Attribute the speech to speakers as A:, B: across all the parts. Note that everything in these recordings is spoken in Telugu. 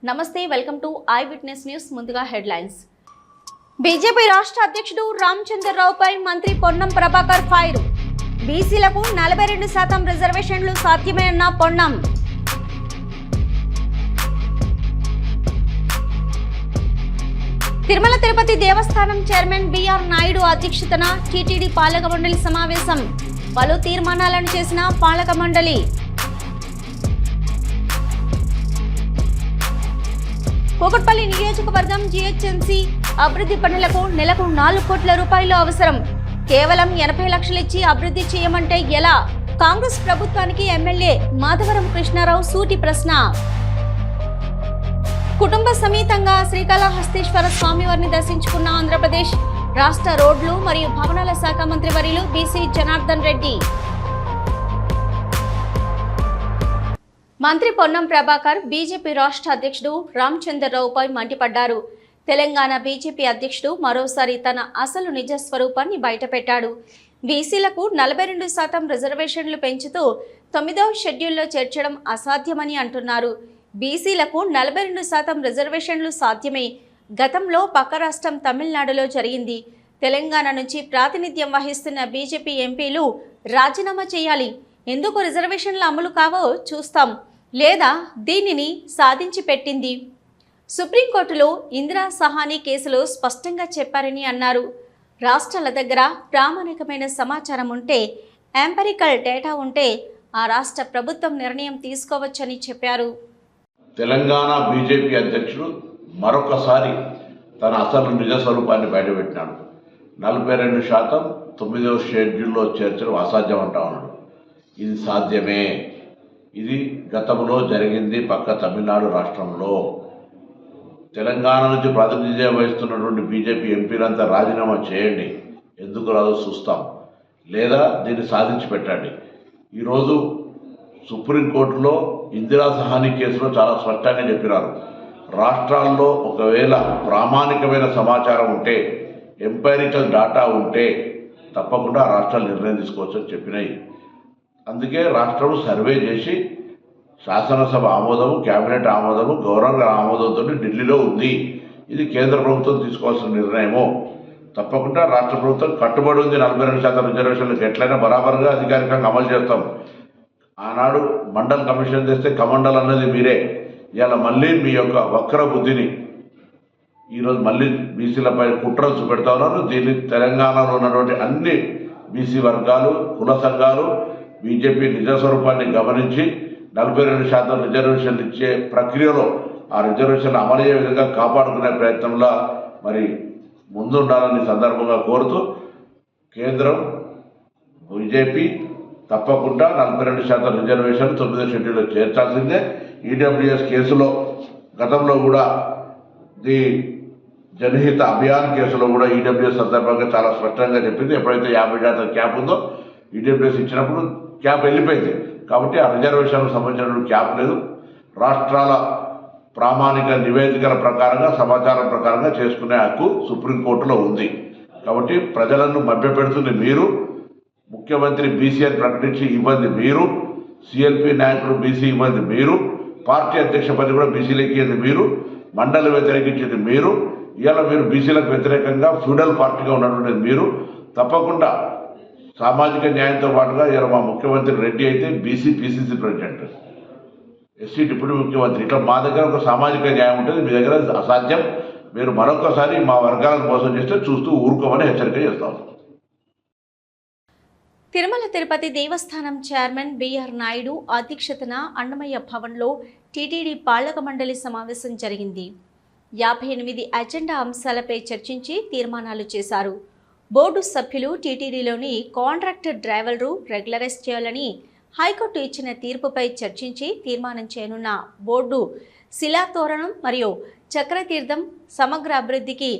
A: నమస్తే, welcome to I witness news. ముందుగా హెడ్లైన్స్. బీజేపీ రాష్ట్ర అధ్యక్షుడు రామచంద్రరావుపై మంత్రి పొన్నం ప్రభాకర్ ఫైర్. బీసీలకు 42% రిజర్వేషన్లు సాధ్యమే అన్న పొన్నం. తిరుమల తిరుపతి దేవస్థానం చైర్మన్ బిఆర్ నాయుడు అధ్యక్షతన టీటీడీ పాలక మండలి సమావేశం. పలు తీర్మానాలను చేసిన పాలక మండలి. కూకట్పల్లి నియోజకవర్గం జీహెచ్ఎంసీ అభివృద్ధి పనులకు నెలకు 4 కోట్ల రూపాయలు అవసరం. కేవలం 80 లక్షలు ఇచ్చి అభివృద్ధి చేయమంటే ఎలా? కాంగ్రెస్ ప్రభుత్వానికి ఎమ్మెల్యే మాధవరం కృష్ణారావు సూటి ప్రశ్న. కుటుంబ సమేతంగా శ్రీకాళహస్తీశ్వర స్వామివారిని దర్శించుకున్న ఆంధ్రప్రదేశ్ రాష్ట్ర రోడ్లు మరియు భవనాల శాఖ మంత్రి వర్యులు బీసీ జనార్దన్ రెడ్డి. మంత్రి పొన్నం ప్రభాకర్ బీజేపీ రాష్ట్ర అధ్యక్షుడు రామచంద్రరావుపై మండిపడ్డారు. తెలంగాణ బీజేపీ అధ్యక్షుడు మరోసారి తన అసలు నిజ స్వరూపాన్ని బయటపెట్టాడు. బీసీలకు 42% రిజర్వేషన్లు పెంచుతూ 9వ షెడ్యూల్లో చేర్చడం అసాధ్యమని అంటున్నారు. బీసీలకు 42% రిజర్వేషన్లు సాధ్యమే. గతంలో పక్క రాష్ట్రం తమిళనాడులో జరిగింది. తెలంగాణ నుంచి ప్రాతినిధ్యం వహిస్తున్న బీజేపీ ఎంపీలు రాజీనామా చేయాలి. ఎందుకు రిజర్వేషన్ల అమలు కావో చూస్తాం, లేదా దీనిని సాధించి పెట్టింది. సుప్రీంకోర్టులో ఇందిరా సహానీ కేసులో స్పష్టంగా చెప్పారని అన్నారు. రాష్ట్రాల దగ్గర ప్రామాణికమైన సమాచారం ఉంటే, ఎంపెరికల్ డేటా ఉంటే ఆ రాష్ట్ర ప్రభుత్వం నిర్ణయం తీసుకోవచ్చని చెప్పారు.
B: తెలంగాణ బీజేపీ అధ్యక్షుడు మరొకసారి తన అసలు నిజ స్వరూపాన్ని బయటపెట్టినాడు. 42% 9వ షెడ్యూల్లో చేర్చడం అసాధ్యం అంటా ఉన్నాడు. ఇది సాధ్యమే. ఇది గతంలో జరిగింది పక్క తమిళనాడు రాష్ట్రంలో. తెలంగాణ నుంచి ప్రాతినిధ్యం వహిస్తున్నటువంటి బీజేపీ ఎంపీలంతా రాజీనామా చేయండి, ఎందుకు రాదో చూస్తాం, లేదా దీన్ని సాధించి పెట్టండి. ఈరోజు సుప్రీంకోర్టులో ఇందిరా సహానీ కేసులో చాలా స్పష్టంగా చెప్పినారు. రాష్ట్రాల్లో ఒకవేళ ప్రామాణికమైన సమాచారం ఉంటే, ఎంపైరికల్ డాటా ఉంటే తప్పకుండా రాష్ట్రాలు నిర్ణయం తీసుకోవచ్చని చెప్పినాయి. అందుకే రాష్ట్రం సర్వే చేసి శాసనసభ ఆమోదము, కేబినెట్ ఆమోదము, గవర్నర్ ఆమోదంతో ఢిల్లీలో ఉంది. ఇది కేంద్ర ప్రభుత్వం తీసుకోవాల్సిన నిర్ణయము. తప్పకుండా రాష్ట్ర ప్రభుత్వం కట్టుబడి ఉంది. 42% రిజర్వేషన్లకు ఎట్లయినా బరాబరుగా అధికారికంగా అమలు చేస్తాం. ఆనాడు మండల్ కమిషన్ చేస్తే కమండల్ అన్నది మీరే. ఇవాళ మళ్ళీ మీ యొక్క వక్ర బుద్ధిని ఈరోజు మళ్ళీ బీసీలపై కుట్రలు చూపెడతా ఉన్నారు. దీన్ని తెలంగాణలో ఉన్నటువంటి అన్ని బీసీ వర్గాలు, కుల సంఘాలు బీజేపీ నిజ స్వరూపాన్ని గమనించి 42% రిజర్వేషన్లు ఇచ్చే ప్రక్రియలో ఆ రిజర్వేషన్లు అమలయ్యే విధంగా కాపాడుకునే ప్రయత్నంలో మరి ముందుండాలని సందర్భంగా కోరుతూ, కేంద్రం బీజేపీ తప్పకుండా 42% రిజర్వేషన్ 9వ షెడ్యూల్లో చేర్చాల్సిందే. ఈడబ్ల్యూఎస్ కేసులో గతంలో కూడా ది జనహిత అభియాన్ కేసులో కూడా ఈడబ్ల్యూఎస్ సందర్భంగా చాలా స్పష్టంగా చెప్పింది. ఎప్పుడైతే 50% క్యాప్ ఉందో ఈడబ్ల్యూఎస్ ఇచ్చినప్పుడు క్యాప్ వెళ్ళిపోయింది. కాబట్టి ఆ రిజర్వేషన్కు సంబంధించిన క్యాప్ లేదు. రాష్ట్రాల ప్రామాణిక నివేదికల ప్రకారంగా, సమాచారం ప్రకారంగా చేసుకునే హక్కు సుప్రీంకోర్టులో ఉంది. కాబట్టి ప్రజలను మభ్యపెడుతుంది మీరు. ముఖ్యమంత్రి బీసీ అని ప్రకటించి ఇబ్బంది మీరు, సిఎల్పి నాయకుడు బీసీ ఇబ్బంది మీరు, పార్టీ అధ్యక్ష పదవి కూడా బీసీలకి ఇవ్వండి మీరు, మండలి వ్యతిరేకించేది మీరు. ఇవాళ మీరు బీసీలకు వ్యతిరేకంగా ఫ్యూడల్ పార్టీగా ఉన్నటువంటిది మీరు. తప్పకుండా సామాజిక న్యాయంతో పాటుగా ఇలా మా ముఖ్యమంత్రి రెడ్డి అయితే BC PCC president, SC deputy ముఖ్యమంత్రి. ఇట్లా మా దగ్గర ఒక సామాజిక న్యాయం ఉంటుంది, మీ దగ్గర అసాధ్యం. మీరు మరొకసారి మా వర్గాలను మోసం చేస్తే చూస్తూ ఊరుకోమని హెచ్చరిక చేస్తాం.
A: తిరుమల తిరుపతి దేవస్థానం చైర్మన్ బిఆర్ నాయుడు అధ్యక్షతన అన్నమయ్య భవన్లో టీటీడీ పాలక మండలి సమావేశం జరిగింది. 58 అజెండా అంశాలపై చర్చించి తీర్మానాలు చేశారు. బోర్డు సభ్యులు టీటీడీలోని కాంట్రాక్టర్ డ్రైవర్లు రెగ్యులరైజ్ చేయాలని హైకోర్టు ఇచ్చిన తీర్పుపై చర్చించి తీర్మానం చేయనున్న బోర్డు శిలాతోరణం మరియు చక్రతీర్థం సమగ్ర అభివృద్ధికి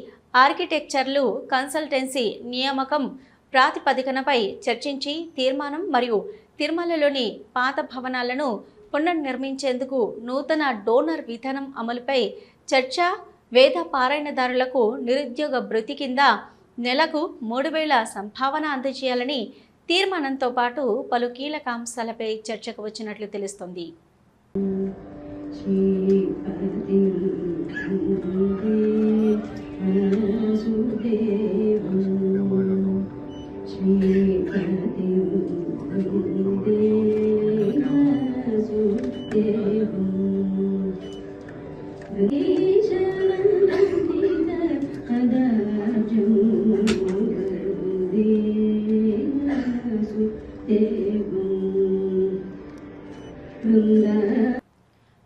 A: ఆర్కిటెక్చర్లు కన్సల్టెన్సీ నియామకం ప్రాతిపదికనపై చర్చించి తీర్మానం మరియు తిరుమలలోని పాత భవనాలను పునర్నిర్మించేందుకు నూతన డోనర్ విధానం అమలుపై చర్చ, వేద పారాయణదారులకు నిరుద్యోగ భృతి కింద నెలకు 3,000 సంభావన అందజేయాలని తీర్మానంతో పాటు పలు కీలక అంశాలపై చర్చకు వచ్చినట్లు తెలుస్తోంది.
C: she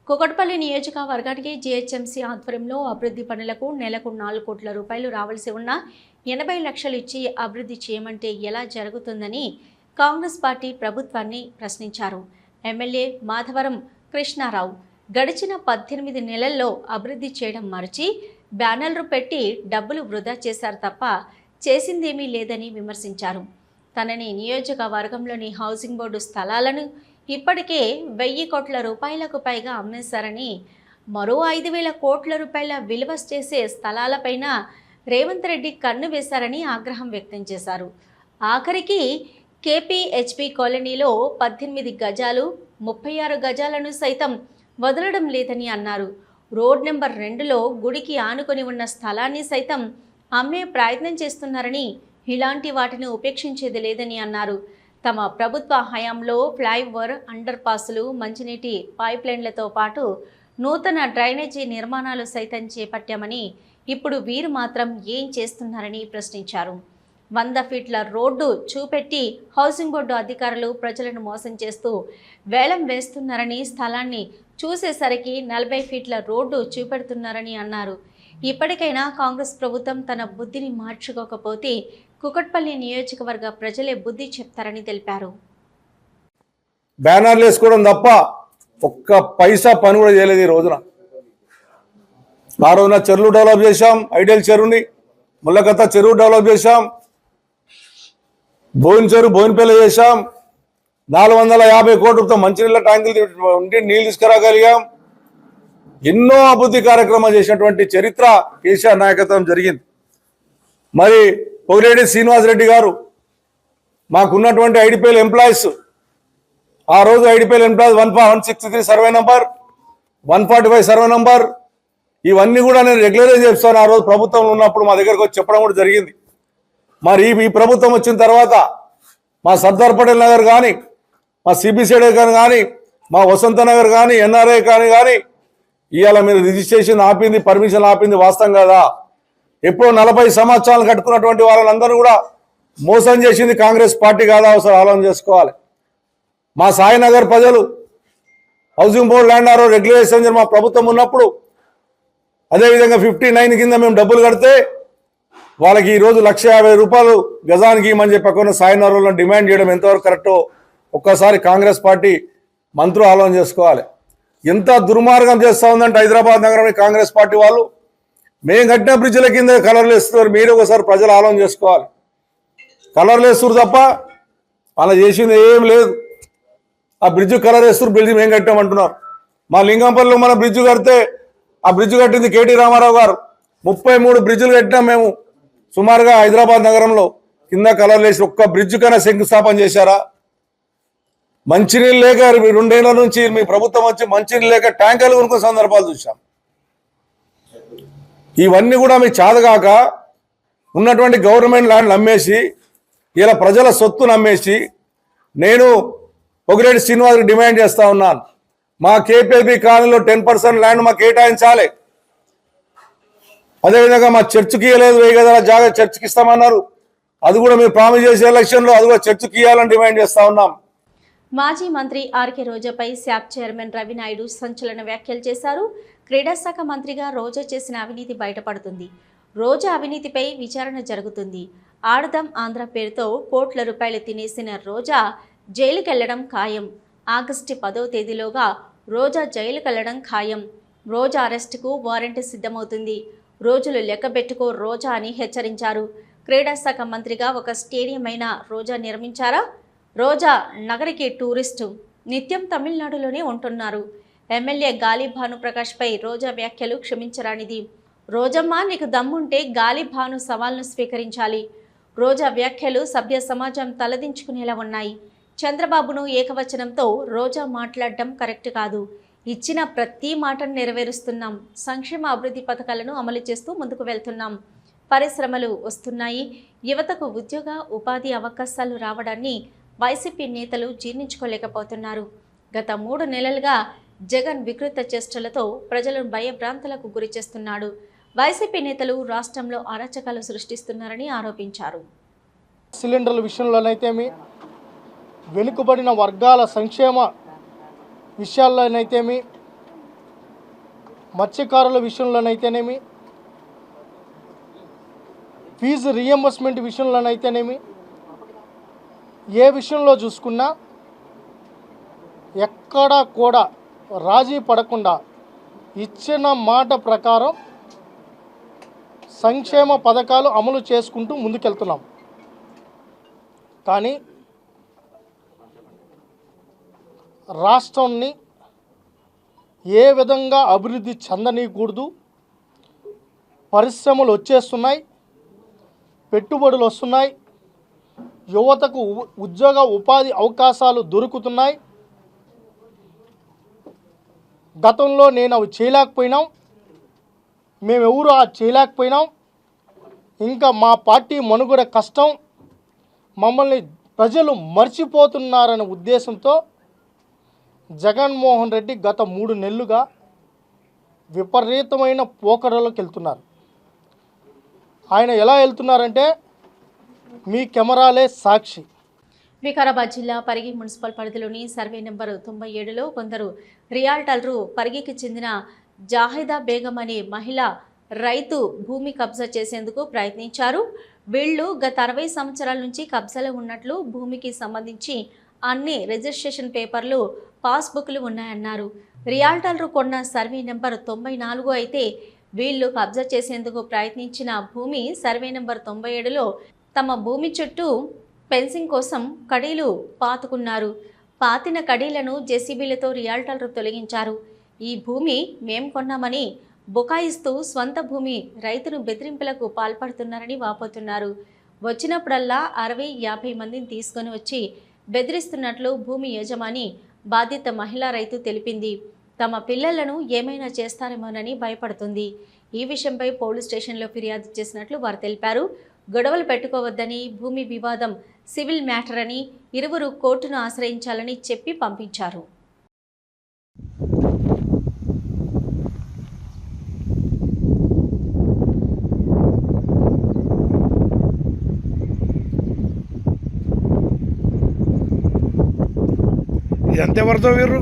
A: కూకట్పల్లి నియోజకవర్గానికి జీహెచ్ఎంసీ ఆధ్వర్యంలో అభివృద్ధి పనులకు నెలకు 4 కోట్ల రూపాయలు రావాల్సి ఉన్న 80 లక్షలు ఇచ్చి అభివృద్ధి చేయమంటే ఎలా జరుగుతుందని కాంగ్రెస్ పార్టీ ప్రభుత్వాన్ని ప్రశ్నించారు. ఎమ్మెల్యే మాధవరం కృష్ణారావు గడిచిన 18 నెలల్లో అభివృద్ధి చేయడం మరచి బ్యానర్లు పెట్టి డబ్బులు వృధా చేశారు తప్ప చేసిందేమీ లేదని విమర్శించారు. తనని నియోజకవర్గంలోని హౌసింగ్ బోర్డు స్థలాలను ఇప్పటికే 1000 కోట్ల రూపాయలకు పైగా అమ్మేశారని, మరో 5,000 కోట్ల రూపాయల విలువ చేసే స్థలాలపైన రేవంత్ రెడ్డి కన్ను వేశారని ఆగ్రహం వ్యక్తం చేశారు. ఆఖరికి కేపీహెచ్పీ కాలనీలో 18 గజాలు 36 గజాలను సైతం వదలడం లేదని అన్నారు. రోడ్ నెంబర్ 2లో గుడికి ఆనుకొని ఉన్న స్థలాన్ని సైతం అమ్మే ప్రయత్నం చేస్తున్నారని, ఇలాంటి వాటిని ఉపేక్షించేది లేదని అన్నారు. తమ ప్రభుత్వ హయాంలో ఫ్లైఓవర్, అండర్ పాసులు, మంచినీటి పైప్లైన్లతో పాటు నూతన డ్రైనేజీ నిర్మాణాలు సైతం చేపట్టామని, ఇప్పుడు వీరు మాత్రం ఏం చేస్తున్నారని ప్రశ్నించారు. 100 ఫీట్ల రోడ్డు చూపెట్టి హౌసింగ్ బోర్డు అధికారులు ప్రజలను మోసం చేస్తూ వేలం వేస్తున్నారని, స్థలాన్ని చూసేసరికి 40 ఫీట్ల రోడ్డు చూపెడుతున్నారని అన్నారు. ఇప్పటికైనా కాంగ్రెస్ ప్రభుత్వం తన బుద్ధిని మార్చుకోకపోతే కూకట్పల్లి నియోజకవర్గ ప్రజలే బుద్ధి చెప్తారని తెలిపారు.
C: బ్యానర్లు వేసుకోవడం తప్ప ఒక్క పైసా పని కూడా చేయలేదు ఈ రోజున. ఆ రోజున చెరువులు డెవలప్ చేశాం, ఐడియల్ చెరువుని, ముల్లకత్త చెరువు డెవలప్ చేశాం, బోయినపల్లి చేశాం, 450 కోట్లతో మంచినీళ్ళ ట్యాంకులు ఉండి నీళ్ళు తీసుకురాగలిగాం. ఎన్నో అభివృద్ధి కార్యక్రమాలు చేసినటువంటి చరిత్ర కేసీఆర్ నాయకత్వం జరిగింది. మరి పొగిరెడ్డి శ్రీనివాసరెడ్డి గారు మాకున్నటువంటి ఐడిపిఎల్ ఎంప్లాయీస్, ఆ రోజు IDPL employees 163 survey number, 145 survey number, ఇవన్నీ కూడా నేను రెగ్యులరైజ్ చేస్తాను. ఆ రోజు ప్రభుత్వంలో ఉన్నప్పుడు మా దగ్గరకు వచ్చి చెప్పడం కూడా జరిగింది. మరి ఈ ప్రభుత్వం వచ్చిన తర్వాత మా సర్దార్ పటేల్ నగర్ కానీ, మా సిబిసిడి కానీ, మా వసంత నగర్ కానీ, ఎన్ఆర్ఐ కానీ ఇవాళ మీరు రిజిస్ట్రేషన్ ఆపింది, పర్మిషన్ ఆపింది వాస్తవం కదా? ఎప్పుడో 40 సంవత్సరాలు కట్టుకున్నటువంటి వాళ్ళందరూ కూడా మోసం చేసింది కాంగ్రెస్ పార్టీ కాదా? ఒకసారి ఆలోచన చేసుకోవాలి. మా సాయినగర్ ప్రజలు హౌసింగ్ బోర్డు ల్యాండ్ ఆరో రెగ్యులేషన్ మా ప్రభుత్వం ఉన్నప్పుడు అదేవిధంగా 59 కింద మేము డబ్బులు కడితే వాళ్ళకి ఈరోజు 150,000 రూపాయలు గజానికి ఇవ్వమని చెప్పకుండా సాయినగర్లో డిమాండ్ చేయడం ఎంతవరకు కరెక్టో ఒక్కసారి కాంగ్రెస్ పార్టీ మంత్రులు ఆలోచన చేసుకోవాలి. ఎంత దుర్మార్గం చేస్తూ ఉందంటే హైదరాబాద్ నగరంలో కాంగ్రెస్ పార్టీ వాళ్ళు మేము కట్టిన బ్రిడ్జ్ల కింద కలర్లు వేస్తున్నారు. మీరు ఒకసారి ప్రజలు ఆలోచన చేసుకోవాలి. కలర్లు వేస్తున్నారు తప్ప అలా చేసింది ఏం లేదు. ఆ బ్రిడ్జ్ కలర్ వేస్తున్నారు, బ్రిడ్జ్ మేము కట్టామంటున్నారు. మా లింగంపల్లిలో మన బ్రిడ్జ్ కడితే ఆ బ్రిడ్జ్ కట్టింది కేటీ రామారావు గారు. 33 బ్రిడ్జ్లు కట్టినాం మేము సుమారుగా హైదరాబాద్ నగరంలో. కింద కలర్లు వేసి ఒక్క బ్రిడ్జ్ కన్నా శంకుస్థాపన చేశారా? మంచినీళ్ళు లేక 2 ఏళ్ల నుంచి మీ ప్రభుత్వం వచ్చి మంచినీళ్ళు లేక ట్యాంకర్లు కొనుక్కునే సందర్భాలు చూసాం. ఇవన్నీ కూడా మీకు చాదగాక ఉన్నటువంటి గవర్నమెంట్ ల్యాండ్లు అమ్మేసి ఇలా ప్రజల సొత్తును అమ్మేసి నేను పొగిరెడ్డి శ్రీనివాసకి డిమాండ్ చేస్తా ఉన్నాను. మా కేపీబీ కాలనీలో 10% ల్యాండ్ మాకు కేటాయించాలి. అదేవిధంగా మా చర్చికి ఇవ్వలేదు, 1000 గజాల జాగా చర్చికి ఇస్తామన్నారు. అది కూడా మీరు ప్రామిస్ చేసే ఎలక్షన్లో అది కూడా చర్చికి ఇవ్వాలని డిమాండ్ చేస్తా ఉన్నాం.
A: మాజీ మంత్రి ఆర్కే రోజాపై శాప్ చైర్మన్ రవినాయుడు సంచలన వ్యాఖ్యలు చేశారు. క్రీడా శాఖ మంత్రిగా రోజా చేసిన అవినీతి బయటపడుతుంది. రోజా అవినీతిపై విచారణ జరుగుతుంది. ఆడదాం ఆంధ్ర పేరుతో కోట్ల రూపాయలు తినేసిన రోజా జైలుకెళ్లడం ఖాయం. ఆగస్టు 10వ తేదీలోగా రోజా జైలుకెళ్లడం ఖాయం. రోజా అరెస్టుకు వారెంట్ సిద్ధమవుతుంది. రోజులు లెక్కబెట్టుకో రోజా అని హెచ్చరించారు. క్రీడా శాఖ మంత్రిగా ఒక స్టేడియం అయినా రోజా నిర్మించారా? రోజా నగరికి టూరిస్టు, నిత్యం తమిళనాడులోనే ఉంటున్నారు. ఎమ్మెల్యే గాలి భానుప్రకాష్పై రోజా వ్యాఖ్యలు క్షమించరానిది. రోజమ్మ, నీకు దమ్ముంటే గాలి భాను సవాల్ను స్వీకరించాలి. రోజా వ్యాఖ్యలు సభ్య సమాజం తలదించుకునేలా ఉన్నాయి. చంద్రబాబును ఏకవచనంతో రోజా మాట్లాడడం కరెక్ట్ కాదు. ఇచ్చిన ప్రతి మాటను నెరవేరుస్తున్నాం. సంక్షేమ అభివృద్ధి పథకాలను అమలు చేస్తూ ముందుకు వెళ్తున్నాం. పరిశ్రమలు వస్తున్నాయి. యువతకు ఉద్యోగ ఉపాధి అవకాశాలు రావడాన్ని వైసీపీ నేతలు జీర్ణించుకోలేకపోతున్నారు. గత 3 నెలలుగా జగన్ వికృత చేష్టలతో ప్రజలను భయభ్రాంతులకు గురి చేస్తున్నాడు. వైసీపీ నేతలు రాష్ట్రంలో అరాచకాలు సృష్టిస్తున్నారని ఆరోపించారు.
D: సిలిండర్ల విషయంలోనైతేమి, వెనుకబడిన వర్గాల సంక్షేమ విషయాల్లోనైతేమి, మత్స్యకారుల విషయంలోనైతేనేమి, ఫీజు రీఎంబర్స్మెంట్ విషయంలోనైతేనేమి, ఏ విషయంలో చూసుకున్నా ఎక్కడా కూడా రాజీ పడకుండా ఇచ్చిన మాట ప్రకారం సంక్షేమ పథకాలు అమలు చేసుకుంటూ ముందుకెళ్తున్నాం. కానీ రాష్ట్రాన్ని ఏ విధంగా అభివృద్ధి చెందనీయకూడదు, పరిశ్రమలు వచ్చేస్తున్నాయి, పెట్టుబడులు వస్తున్నాయి, యువతకు ఉద్యోగ ఉపాధి అవకాశాలు దొరుకుతున్నాయి. గతంలో నేను అవి చేయలేకపోయినాం, మేమెవరు చేయలేకపోయినాం, ఇంకా మా పార్టీ మనుగడ కష్టం, మమ్మల్ని ప్రజలు మర్చిపోతున్నారనే ఉద్దేశంతో జగన్మోహన్ రెడ్డి గత 3 నెలలుగా విపరీతమైన పోకడలోకి వెళ్తున్నారు. ఆయన ఎలా వెళ్తున్నారంటే మీ కెమెరాలే సాక్షి.
A: వికారాబాద్ జిల్లా పరిగి మున్సిపల్ పరిధిలోని సర్వే నెంబర్ 97లో కొందరు రియాల్టర్లు పరిగికి చెందిన జాహిదా బేగం అనే మహిళ రైతు భూమి కబ్జా చేసేందుకు ప్రయత్నించారు. వీళ్లు గత 60 సంవత్సరాల నుంచి కబ్జాలో ఉన్నట్లు, భూమికి సంబంధించి అన్ని రిజిస్ట్రేషన్ పేపర్లు, పాస్బుక్లు ఉన్నాయన్నారు. రియాల్టర్లు కొన్న సర్వే నెంబర్ 94 అయితే వీళ్లు కబ్జా చేసేందుకు ప్రయత్నించిన భూమి సర్వే నెంబర్ 97లో తమ భూమి చుట్టూ ఫెన్సింగ్ కోసం కడీలు పాతుకున్నారు. పాతిన కడీలను జేసీబీలతో రియాల్టర్లు తొలగించారు. ఈ భూమి మేం కొన్నామని బుకాయిస్తూ స్వంత భూమి రైతును బెదిరింపులకు పాల్పడుతున్నారని వాపోతున్నారు. వచ్చినప్పుడల్లా 60-50 మందిని తీసుకొని వచ్చి బెదిరిస్తున్నట్లు భూమి యజమాని బాధిత మహిళా రైతు తెలిపింది. తమ పిల్లలను ఏమైనా చేస్తారేమోనని భయపడుతుంది. ఈ విషయంపై పోలీస్ స్టేషన్లో ఫిర్యాదు చేసినట్లు వారు తెలిపారు. గొడవలు పెట్టుకోవద్దని, భూమి వివాదం సివిల్ మ్యాటర్ అని, ఇరువురు కోర్టును ఆశ్రయించాలని చెప్పి పంపించారు.
E: ఇదంతా ఎవరితో వీరు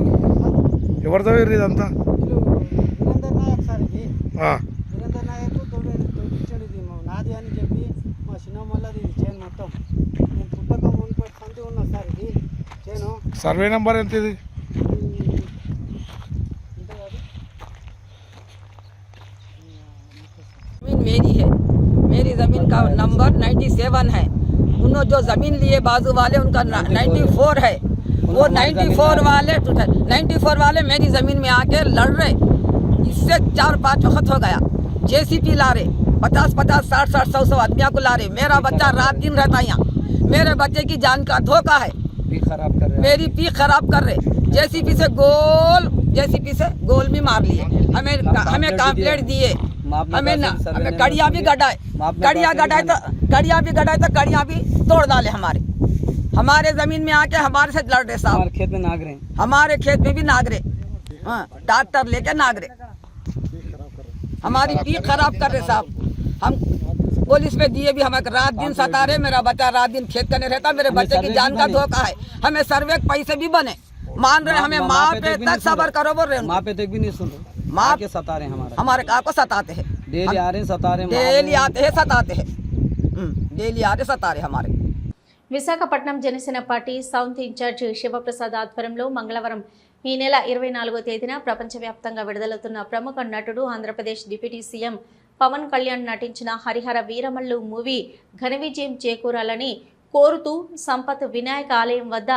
E: ఇదంతా
F: వీరేందర్ నాయక్ సార్, ఇది వీరేందర్ నాయక్ తోపించాడు. ఇది నాది అని చెప్పి మా చిన్నమ్మలది ఇది చేను మొత్తం. నేను పుట్టక మునిపటి సంతి ఉన్నా సార్, ఇది చేను.
E: సర్వే నెంబర్ ఎంత ఇది?
G: मेरी है, मेरी ज़मीन का नंबर 97 है. उन्होंने जो ज़मीन लिए बाजू वाले उनका 94 है. वो 94 वाले मेरी ज़मीन में आके लड़ रहे. इससे 4-5 वक्त हो गया. जेसीपी ला रहे 50-50, 60-60, 100 आदमियों को ला रहे. मेरा बच्चा रात दिन रहता है यहाँ. मेरे बच्चे की जान का धोखा है. मेरी पीक खराब कर रहे. जेसीपी से गोल भी मार लिए. हमें कंप्लेंट दिए. हमें कड़िया भी गड़ाए तो कड़िया भी तोड़ डाले. हमारे जमीन में आके हमारे से लड़ रहे साहब.
F: खेत में नाग रहे,
G: हमारे खेत में भी नाग रहे. ट्रैक्टर लेके नाग रहे. हमारी पीक खराब कर रहे साहब. हम पुलिस में दिए भी, हमें रात दिन सता रहे. मेरा बच्चा रात दिन खेत करने रहता. मेरे बच्चे की जान का धोखा है. हमें सर्वे के पैसे भी बने मान रहे. हमें माँ पे तक सबर करो बोल रहे.
F: माँ पे तक भी नहीं सुन रहे.
G: माँ
F: के सता रहे
G: हमारे का को सताते हैं.
F: डेली आ रहे सता रहे,
G: डेली आते हैं सताते हैं. डेली आ रहे सता रहे हमारे.
A: Visakhapatnam Janasena party south incharge Shivaprasad ఆధ్వర్యంలో మంగళవారం ఈ నెల 24వ తేదీన ప్రపంచవ్యాప్తంగా విడుదలవుతున్న ప్రముఖ నటుడు, ఆంధ్రప్రదేశ్ డిప్యూటీ సీఎం పవన్ కళ్యాణ్ నటించిన హరిహర వీరమల్లు మూవీ ఘన విజయం చేకూరాలని కోరుతూ సంపత్ వినాయక ఆలయం వద్ద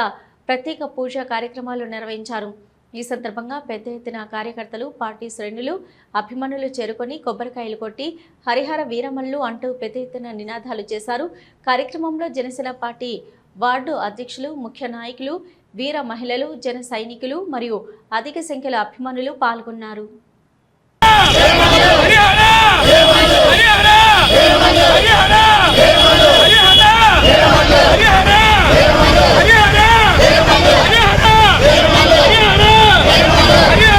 A: ప్రత్యేక పూజా కార్యక్రమాలు నిర్వహించారు. ఈ సందర్భంగా పెద్ద ఎత్తున కార్యకర్తలు, పార్టీ శ్రేణులు, అభిమానులు చేరుకొని కొబ్బరికాయలు కొట్టి హరిహర వీరమల్లు అంటూ పెద్ద ఎత్తున నినాదాలు చేశారు. కార్యక్రమంలో జనసేన పార్టీ వార్డు అధ్యక్షులు, ముఖ్య నాయకులు, వీర మహిళలు, జన సైనికులు మరియు అధిక సంఖ్యలో అభిమానులు పాల్గొన్నారు.
H: हरियाणा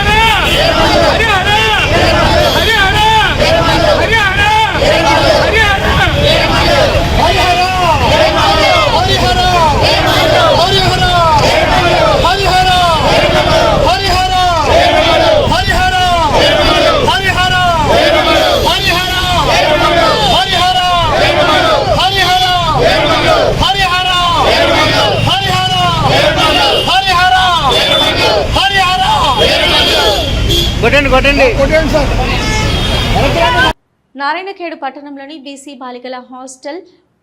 A: నారాయణఖేడ్ పట్టణంలోని బీసీ బాలికల హాస్టల్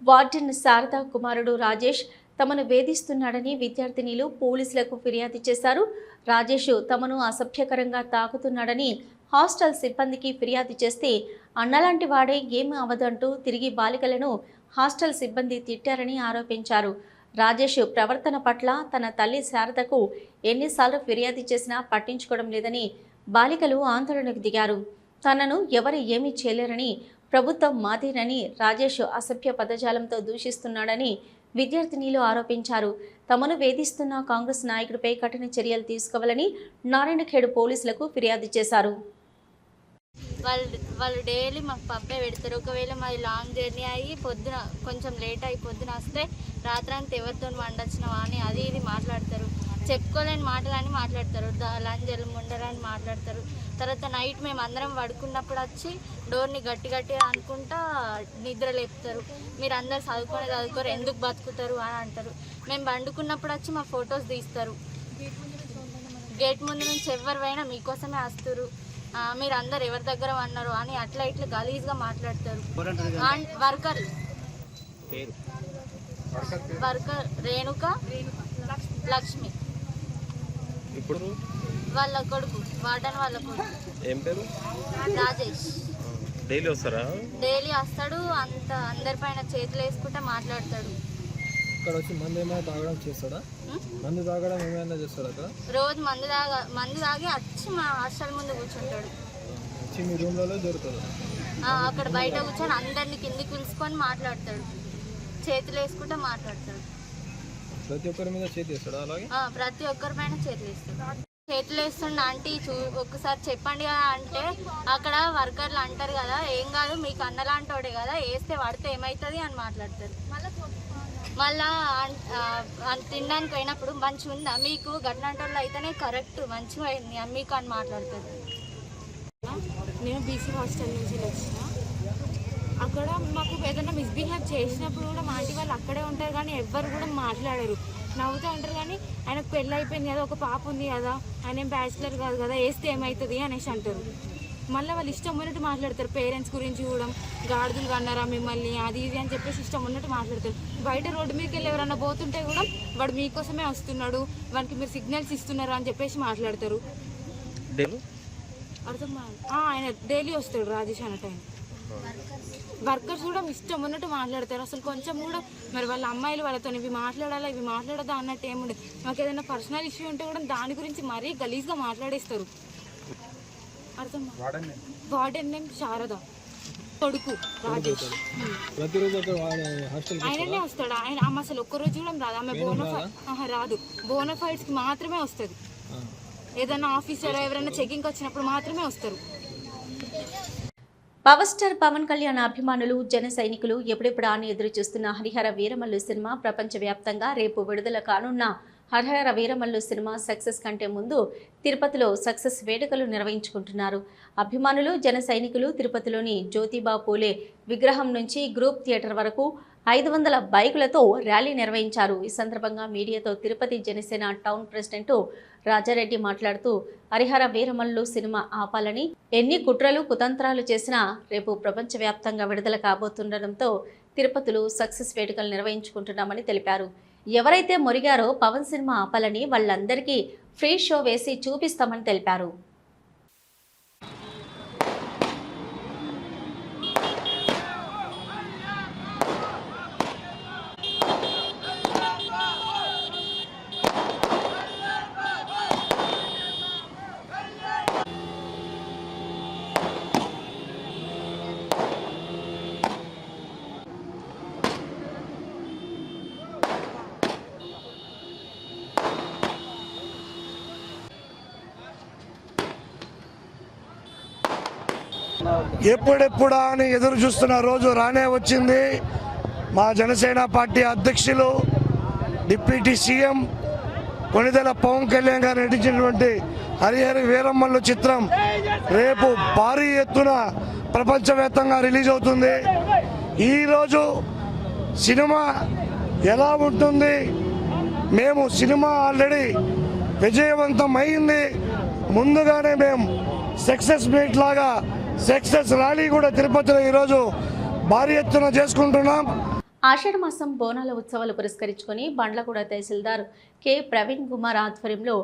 A: వార్డెన్ శారదా కుమారుడు రాజేష్ తమను వేధిస్తున్నాడని విద్యార్థినిలు పోలీసులకు ఫిర్యాదు చేశారు. రాజేష్ తమను అసభ్యకరంగా తాకుతున్నాడని హాస్టల్ సిబ్బందికి ఫిర్యాదు చేస్తే అన్నలాంటి వాడే ఏమీ అవదంటూ తిరిగి బాలికలను హాస్టల్ సిబ్బంది తిట్టారని ఆరోపించారు. రాజేష్ ప్రవర్తన పట్ల తన తల్లి శారదకు ఎన్నిసార్లు ఫిర్యాదు చేసినా పట్టించుకోవడం లేదని బాలికలు ఆందోళనకు దిగారు. తనను ఎవరు ఏమీ చేయలేరని, ప్రభుత్వం మాదేనని రాజేష్ అసభ్య పదజాలంతో దూషిస్తున్నాడని విద్యార్థినిలు ఆరోపించారు. తమను వేధిస్తున్న కాంగ్రెస్ నాయకుడిపై కఠిన చర్యలు తీసుకోవాలని నారాయణఖేడ్ పోలీసులకు ఫిర్యాదు చేశారు.
H: వాళ్ళు డైలీ మాకు పప్పే పెడతారు. ఒకవేళ మాది లాంగ్ జర్నీ అయ్యి పొద్దున కొంచెం లేట్ అయ్యి పొద్దున వస్తే రాత్రంతా ఎవరితో వండొచ్చినావా అని అది ఇది మాట్లాడతారు. చెప్పుకోలేని మాటలని మాట్లాడతారు. లంజలు ముండరని మాట్లాడతారు. తర్వాత నైట్ మేము అందరం పడుకున్నప్పుడు వచ్చి డోర్ని గట్టి గట్టి అనుకుంటా నిద్ర లేపుతారు. మీరు అందరు చదువుకోరు, ఎందుకు బతుకుతారు అని అంటారు. మేము పండుకున్నప్పుడు వచ్చి మా ఫొటోస్ తీస్తారు. గేట్ ముందు నుంచి ఎవరు పోయినా మీకోసమే వస్తారు, మీరు అందరు ఎవరి దగ్గర అన్నారు అని అట్లా ఇట్లా గలీజ్గా మాట్లాడతారు. వర్కర్ రేణుక లక్ష్మి
I: ఇప్పుడు
H: వాళ్ళ కొడుకు, వార్డన్ వాళ్ళ కొడుకు.
I: ఏం పేరు?
H: రాజేష్.
I: డైలీ వస్తారా?
H: డైలీ వస్తాడు. అందరి పైన చేతులు వేసుకుంటే మాట్లాడతాడు.
J: ఇక్కడ వచ్చి మందు ఏమైనా తాగడం చేస్తాడా? మందు తాగడం ఏమైనా చేస్తాడా? అక్కడ
H: రోజు మందు తాగి వచ్చి మా హాస్టల్ ముందు కూర్చుంటాడు.
J: వచ్చి మీ రూమ్లలో దొరుకుతాడు.
H: అక్కడ బయట కూర్చొని అందరిని కిందికి పిలుచుకొని మాట్లాడతాడు. చేతులు వేసుకుంటే మాట్లాడతాడు.
J: ప్రతి ఒక్కరి మీద చేతి వేస్తాడా? అలాగే
H: ప్రతి ఒక్కరి పైన చేతులు వేస్తాడు. చేతులు వేస్తుండ ఆంటీ ఒక్కసారి చెప్పండి కదా అంటే అక్కడ వర్కర్లు అంటారు కదా, ఏం కాదు మీకు అన్నలాంటోడే కదా, వేస్తే పడితే ఏమవుతుంది అని మాట్లాడతారు. మళ్ళా తినడానికి పోయినప్పుడు మంచిగా ఉందా మీకు, గట్లంటోళ్ళు అయితేనే కరెక్ట్ మంచిగా అయింది మీకు అని మాట్లాడతారు.
K: నేను బీసీ హాస్టల్ నుంచి వచ్చిన. అక్కడ మాకు ఏదైనా మిస్బిహేవ్ చేసినప్పుడు కూడా మా ఆంటీ వాళ్ళు అక్కడే ఉంటారు కానీ ఎవ్వరు కూడా మాట్లాడరు, నవ్వుతూ ఉంటారు. కానీ ఆయనకు పెళ్ళి అయిపోయింది కదా, ఒక పాప ఉంది కదా, ఆయన ఏం బ్యాచిలర్ కాదు కదా, వేస్తే ఏమవుతుంది అనేసి అంటారు. మళ్ళీ వాళ్ళు ఇష్టం ఉన్నట్టు మాట్లాడతారు. పేరెంట్స్ గురించి కూడా గాడిదలు కన్నారా మిమ్మల్ని అది ఇది అని చెప్పేసి ఇష్టం ఉన్నట్టు మాట్లాడతారు. బయట రోడ్డు మీదకి వెళ్ళి ఎవరన్నా పోతుంటే కూడా వాడు మీకోసమే వస్తున్నాడు, వానికి మీరు సిగ్నల్స్ ఇస్తున్నారు అని చెప్పేసి మాట్లాడతారు. అర్థం ఆయన డైలీ వస్తాడు రాజేష్ అన్న టైం. వర్కర్స్ కూడా ఇష్టం ఉన్నట్టు మాట్లాడతారు. అసలు కొంచెం కూడా మరి వాళ్ళ అమ్మాయిలు వాళ్ళతో ఇవి మాట్లాడాలా ఇవి మాట్లాడదా అన్నట్టు ఏముండదు. మాకు ఏదైనా పర్సనల్ ఇష్యూ ఉంటే కూడా దాని గురించి మరీ గలీజ్గా మాట్లాడేస్తారు. అర్థం వార్డెన్ నేమ్ శారద, కొడుకు రాజేష్. ఆయననే వస్తాడు. ఆయన ఆమె అసలు ఒక్కరోజు కూడా రాదు. ఆమె రాదు, బోనఫైడ్స్కి మాత్రమే వస్తుంది. ఏదైనా ఆఫీసర్ ఎవరైనా చెకింగ్కి వచ్చినప్పుడు మాత్రమే వస్తారు.
A: పవర్ స్టార్ పవన్ కళ్యాణ్ అభిమానులు, జన సైనికులు ఎప్పుడెప్పుడు అని ఎదురు చూస్తున్న హరిహర వీరమల్లు సినిమా ప్రపంచవ్యాప్తంగా రేపు విడుదల కానున్న హరిహర వీరమల్లు సినిమా సక్సెస్ కంటే ముందు తిరుపతిలో సక్సెస్ వేడుకలు నిర్వహించుకుంటున్నారు. అభిమానులు, జన సైనికులు తిరుపతిలోని జ్యోతిబా పూలే విగ్రహం నుంచి గ్రూప్ థియేటర్ వరకు 500 బైకులతో ర్యాలీ నిర్వహించారు. ఈ సందర్భంగా మీడియాతో తిరుపతి జనసేన టౌన్ ప్రెసిడెంట్ రాజారెడ్డి మాట్లాడుతూ హరిహర వీరమల్లు సినిమా ఆపాలని ఎన్ని కుట్రలు కుతంత్రాలు చేసినా రేపు ప్రపంచవ్యాప్తంగా విడుదల కాబోతుండటంతో తిరుపతిలో సక్సెస్ వేడుకలు నిర్వహించుకుంటున్నామని తెలిపారు. ఎవరైతే మొరిగారో పవన్ సినిమా ఆపాలని వాళ్ళందరికీ ఫ్రీ షో వేసి చూపిస్తామని తెలిపారు.
E: ఎప్పుడెప్పుడా అని ఎదురు చూస్తున్న రోజు రానే వచ్చింది. మా జనసేన పార్టీ అధ్యక్షులు, డిప్యూటీ సీఎం కొణిదెల పవన్ కళ్యాణ్ గారు నటించినటువంటి హరిహర వీరమల్లు చిత్రం రేపు భారీ ఎత్తున ప్రపంచవ్యాప్తంగా రిలీజ్ అవుతుంది. ఈరోజు సినిమా ఎలా ఉంటుంది, మేము సినిమా ఆల్రెడీ విజయవంతం అయింది, ముందుగానే మేము సక్సెస్ మీట్ లాగా సక్సెస్ ర్యాలీ కూడా తిరుపతిలో ఈరోజు భారీ ఎత్తున చేసుకుంటున్నాం.
A: ఆషాఢ మాసం బోనాల ఉత్సవాలు పురస్కరించుకొని బండ్లగూడ తహసీల్దార్ కె ప్రవీణ్ కుమార్ ఆధ్వర్యంలో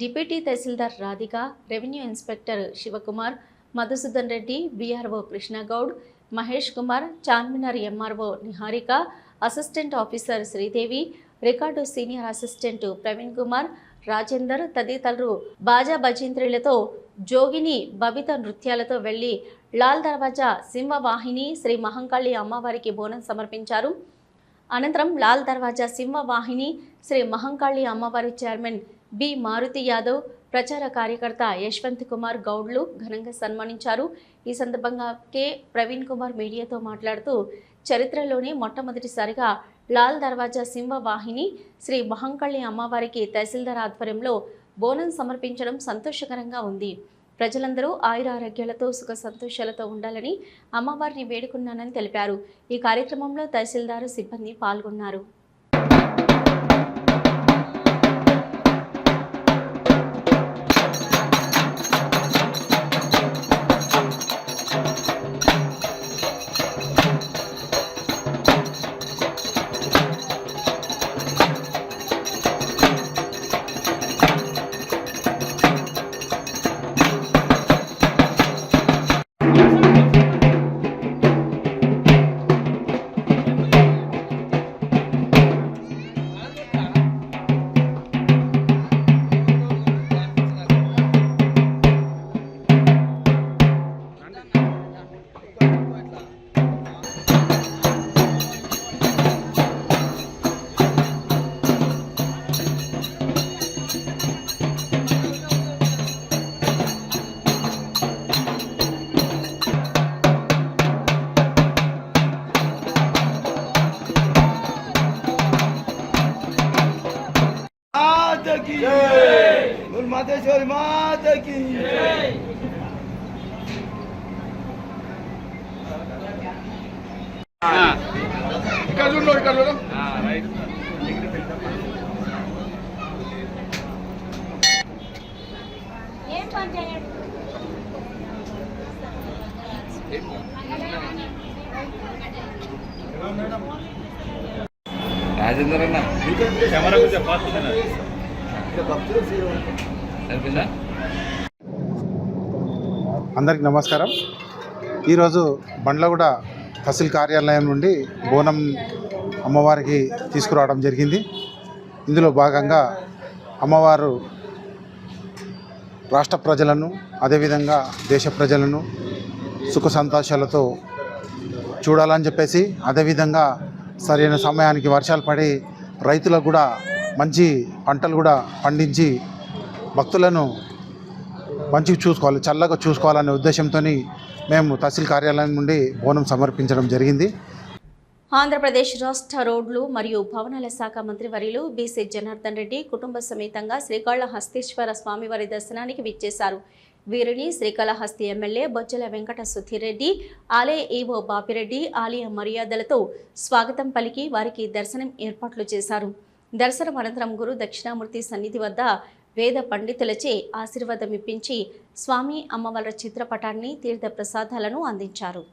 A: deputy tahsildar Radhika, revenue inspector Shivakumar, Madhusudan Reddy, BRO Krishnagoud, Mahesh Kumar, Charminar MRO Niharika, assistant officer Sridevi, record senior assistant Praveen Kumar, Rajender తదితరులు బాజా భజంత్రీలతో జోగిని బబిత నృత్యాలతో వెళ్లి లాల్ దర్వాజా సింహవాహిని శ్రీ మహంకాళి అమ్మవారికి బోనం సమర్పించారు. అనంతరం లాల్ దర్వాజా సింహవాహిని శ్రీ మహంకాళి అమ్మవారి చైర్మన్ బి మారుతి యాదవ్, ప్రచార కార్యకర్త యశ్వంత్ కుమార్ గౌడ్లు ఘనంగా సన్మానించారు. ఈ సందర్భంగా కె ప్రవీణ్ కుమార్ మీడియాతో మాట్లాడుతూ చరిత్రలోనే మొట్టమొదటిసారిగా లాల్ దర్వాజా సింహవాహిని శ్రీ మహంకాళి అమ్మవారికి తహసీల్దార్ ఆధ్వర్యంలో బోనం సమర్పించడం సంతోషకరంగా ఉంది. ప్రజలందరూ ఆయురారోగ్యాలతో సుఖ సంతోషాలతో ఉండాలని అమ్మవారిని వేడుకున్నానని తెలిపారు. ఈ కార్యక్రమంలో తహసీల్దార్ సిబ్బంది పాల్గొన్నారు.
E: మాతేశ్వరి మాతకి ఇక్కడ చూడు
I: రాజేంద్ర అన్న కెమెరా కొంచెం ఫాస్ట్
L: అందరికి నమస్కారం. ఈరోజు బండ్లగూడ తహసీల్ కార్యాలయం నుండి బోనం అమ్మవారికి తీసుకురావడం జరిగింది. ఇందులో భాగంగా అమ్మవారు రాష్ట్ర ప్రజలను అదేవిధంగా దేశ ప్రజలను సుఖ సంతోషాలతో చూడాలని చెప్పేసి, అదేవిధంగా సరైన సమయానికి వర్షాలు పడి రైతులకు కూడా మంచి పంటలు కూడా పండించి భక్తులను మంచిగా చూసుకోవాలి, చల్లగా చూసుకోవాలనే ఉద్దేశంతో మేము తహసీల్ కార్యాలయం నుండి బోనం సమర్పించడం జరిగింది.
A: ఆంధ్రప్రదేశ్ రాష్ట్ర రోడ్లు మరియు భవనాల శాఖ మంత్రివర్యులు బీసీ జనార్దన్ రెడ్డి కుటుంబ సమేతంగా శ్రీకాళహస్తీశ్వర స్వామివారి దర్శనానికి విచ్చేశారు. వీరిని శ్రీకాళహస్తి ఎమ్మెల్యే బొజ్జల వెంకట సుధీరెడ్డి, ఆలయ ఈవో బాపిరెడ్డి ఆలయ మర్యాదలతో స్వాగతం పలికి వారికి దర్శనం ఏర్పాట్లు చేశారు. దర్శనం అనంతరం గురు దక్షిణామూర్తి సన్నిధి వద్ద వేద పండితులచే ఆశీర్వాదం ఇప్పించి స్వామి అమ్మవార్ల చిత్రపటాన్ని తీర్థ ప్రసాదాలను అందించారు.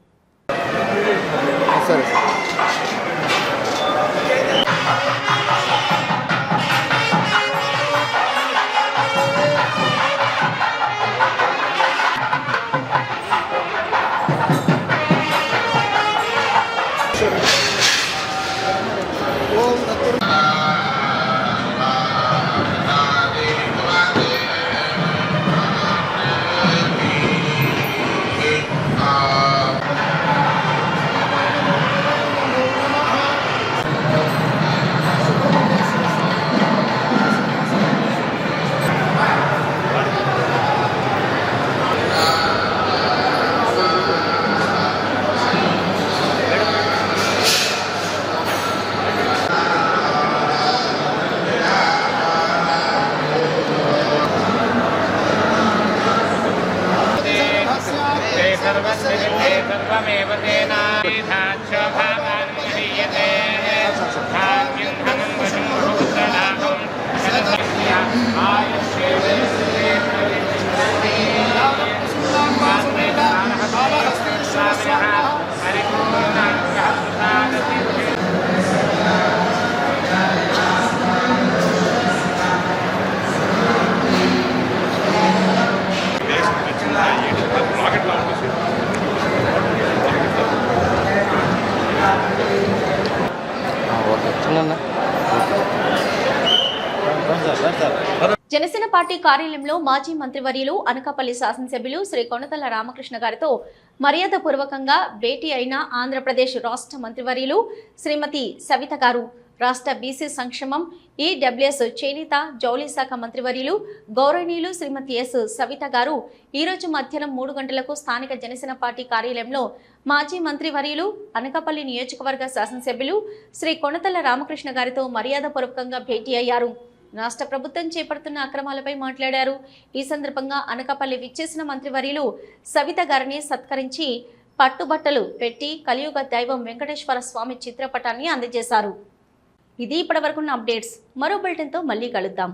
A: జనసేన పార్టీ కార్యాలయంలో మాజీ మంత్రివర్యులు అనకాపల్లి శాసనసభ్యులు శ్రీ కొనతల రామకృష్ణ గారితో మర్యాదపూర్వకంగా భేటీ అయిన ఆంధ్రప్రదేశ్ రాష్ట్ర మంత్రివర్యులు శ్రీమతి సవిత గారు, రాష్ట్ర బీసీ సంక్షేమం ఈడబ్ల్యూఎస్ చేనేత జౌళి శాఖ మంత్రివర్యులు గౌరవనీయులు శ్రీమతి ఎస్ సవిత గారు ఈరోజు మధ్యాహ్నం 3 గంటలకు స్థానిక జనసేన పార్టీ కార్యాలయంలో మాజీ మంత్రివర్యులు అనకాపల్లి నియోజకవర్గ శాసనసభ్యులు శ్రీ కొనతల రామకృష్ణ గారితో మర్యాదపూర్వకంగా భేటీ అయ్యారు. రాష్ట్ర ప్రభుత్వం చేపడుతున్న అక్రమాలపై మాట్లాడారు. ఈ సందర్భంగా అనకాపల్లి విచ్చేసిన మంత్రివర్యులు సవిత గారిని సత్కరించి పట్టుబట్టలు పెట్టి కలియుగ దైవం వెంకటేశ్వర స్వామి చిత్రపటాన్ని అందజేశారు. ఇది ఇప్పటివరకున్న అప్డేట్స్. మరో బులెటిన్తో మళ్ళీ కలుద్దాం.